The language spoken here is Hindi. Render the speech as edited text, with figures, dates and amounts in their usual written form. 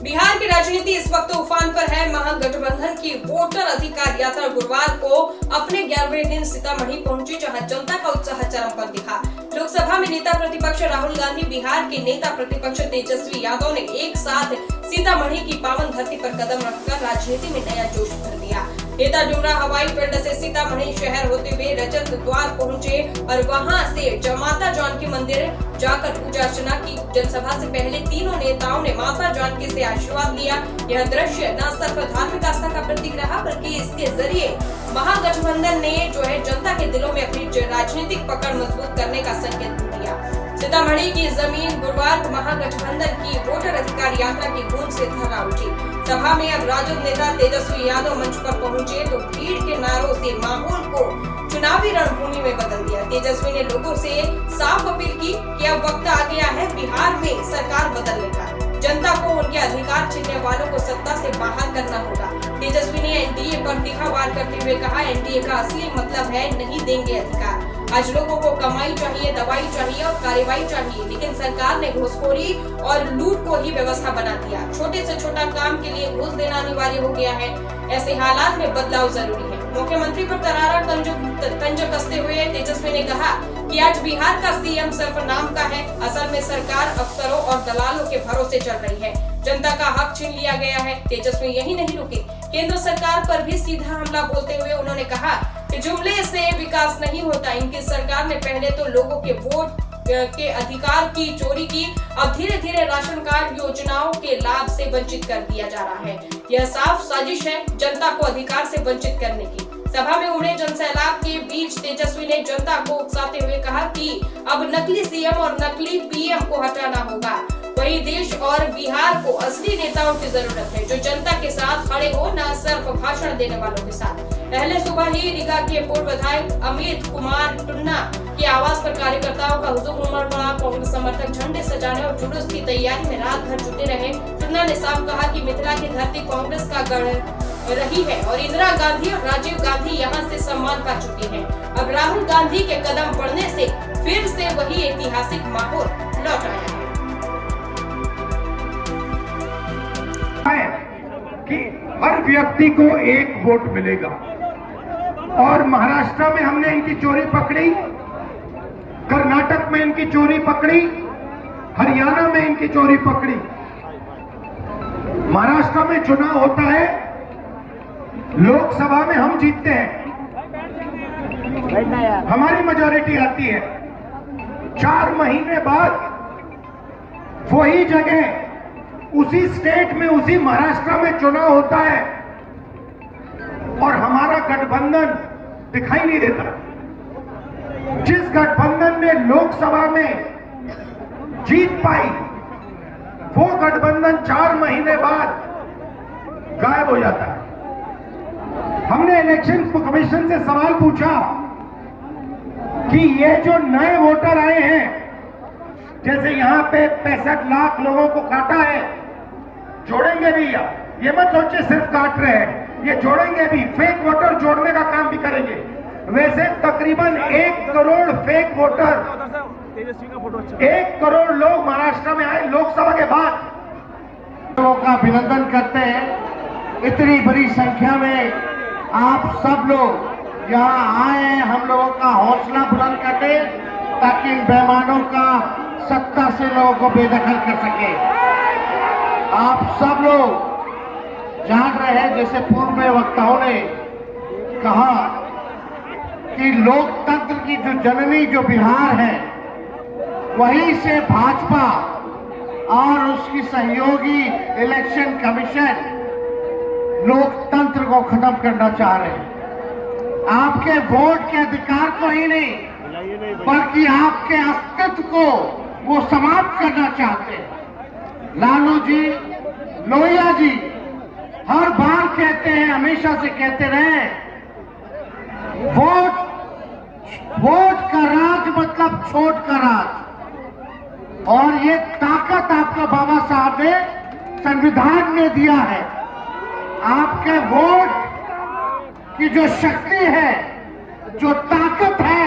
बिहार की राजनीति इस वक्त उफान पर है। महागठबंधन की वोटर अधिकार यात्रा गुरुवार को अपने 11वें दिन सीतामढ़ी पहुंची, जहां जनता का उत्साह चरम पर दिखा। लोकसभा में नेता प्रतिपक्ष राहुल गांधी, बिहार के नेता प्रतिपक्ष तेजस्वी यादव ने एक साथ सीतामढ़ी की पावन धरती पर कदम रखकर राजनीति में नया जोश भर दिया। नेता डुमरा हवाई अड्डे से सीतामढ़ी शहर होते हुए रजत द्वार पहुंचे और वहां से माता जानकी मंदिर जाकर पूजा अर्चना की। जनसभा से पहले तीनों नेताओं ने माता जानकी से आशीर्वाद लिया। यह दृश्य न सिर्फ धार्मिक आस्था का प्रतीक रहा, बल्कि इसके जरिए महागठबंधन ने जनता के दिलों में अपनी राजनीतिक पकड़ मजबूत करने का संकेत दिया। सीतामढ़ी की जमीन गुरुवार को महागठबंधन की वोटर अधिकार यात्रा की गूंज से थर्रा उठी। सभा में अब राजद नेता तेजस्वी यादव मंच पर पहुंचे तो भीड़ के नारों से माहौल को चुनावी रणभूमि में बदल दिया। तेजस्वी ने लोगों से साफ अपील की कि अब वक्त आ गया है बिहार में सरकार बदलने का। जनता को उनके अधिकार छीनने वालों को सत्ता से बाहर करना होगा। तेजस्वी ने एनडीए पर तीखा वार करते हुए कहा, एनडीए का असली मतलब है नहीं देंगे अधिकार। आज लोगों को कमाई चाहिए, दवाई चाहिए और कार्रवाई चाहिए, लेकिन सरकार ने घूसखोरी और लूट को ही व्यवस्था बना दिया। छोटे से छोटा काम के लिए घूस देना अनिवार्य हो गया है। ऐसे हालात में बदलाव जरूरी है। मुख्यमंत्री पर करारा तंज कसते हुए तेजस्वी ने कहा कि आज बिहार का सीएम सिर्फ नाम का है। असल में सरकार अफसरों और दलालों के भरोसे चल रही है। जनता का हक छीन लिया गया है। तेजस्वी यही नहीं रुके, केंद्र सरकार पर भी सीधा हमला बोलते हुए उन्होंने कहा कि जुमले से विकास नहीं होता। इनकी सरकार ने पहले तो लोगों के वोट के अधिकार की चोरी की, अब धीरे धीरे राशन कार्ड योजनाओं के लाभ से वंचित कर दिया जा रहा है। यह साफ साजिश है जनता को अधिकार से वंचित करने की। सभा में उड़े जनसैलाब के बीच तेजस्वी ने जनता को उकसाते हुए कहा कि अब नकली सीएम और नकली पीएम को हटाना होगा। वही देश और बिहार को असली नेताओं की जरूरत है, जो जनता के साथ खड़े हो, न सिर्फ भाषण देने वालों के साथ। पहले सुबह ही रीगा के पूर्व विधायक अमित कुमार टुन्ना के आवास पर कार्यकर्ताओं का हुजूम उमड़ पड़ा। कांग्रेस समर्थक झंडे सजाने और जुलूस की तैयारी में रात भर जुटे रहे। टुन्ना ने साफ कहा कि मिथिला की धरती कांग्रेस का गढ़ रही है और इंदिरा गांधी और राजीव गांधी यहाँ से सम्मान पा चुके हैं। अब राहुल गांधी के कदम बढ़ने से फिर से वही ऐतिहासिक माहौल लौट आया है कि हर व्यक्ति को एक वोट मिलेगा। और महाराष्ट्र में हमने इनकी चोरी पकड़ी, कर्नाटक में इनकी चोरी पकड़ी, हरियाणा में इनकी चोरी पकड़ी। महाराष्ट्र में चुनाव होता है, लोकसभा में हम जीतते हैं, हमारी मेजॉरिटी आती है। 4 महीने बाद वही जगह उसी स्टेट में, उसी महाराष्ट्र में चुनाव होता है और हमारा गठबंधन दिखाई नहीं देता। जिस गठबंधन ने लोकसभा में जीत पाई, वो गठबंधन 4 महीने बाद गायब हो जाता है। हमने इलेक्शन कमीशन से सवाल पूछा कि ये जो नए वोटर आए हैं, जैसे यहां पे 65 लाख लोगों को काटा है, जोड़ेंगे भी। ये मत सोचिए सिर्फ काट रहे हैं, ये जोड़ेंगे भी, फेक वोटर जोड़ने का काम भी करेंगे। वैसे तकरीबन 1 करोड़ फेक वोटर, 1 करोड़ लोग महाराष्ट्र में आए लोकसभा के बाद। लोगों का अभिनंदन करते हैं। इतनी बड़ी संख्या में आप सब लोग यहाँ आए, हम लोगों का हौसला बुलंद करते ताकि इन बेईमानों का सत्ता से लोगों को बेदखल कर सके। आप सब लोग जान रहे हैं, जैसे पूर्व में वक्ताओं ने कहा कि लोकतंत्र की जो जननी जो बिहार है, वहीं से भाजपा और उसकी सहयोगी इलेक्शन कमीशन लोकतंत्र को खत्म करना चाह रहे हैं। आपके वोट के अधिकार को ही नहीं, बल्कि आपके अस्तित्व को वो समाप्त करना चाहते हैं। लालू जी, लोहिया जी हर बार कहते हैं, हमेशा से कहते रहे, वोट का राज मतलब छोट का राज। और ये ताकत आपको बाबा साहब ने संविधान में दिया है। आपके वोट की जो शक्ति है, जो ताकत है,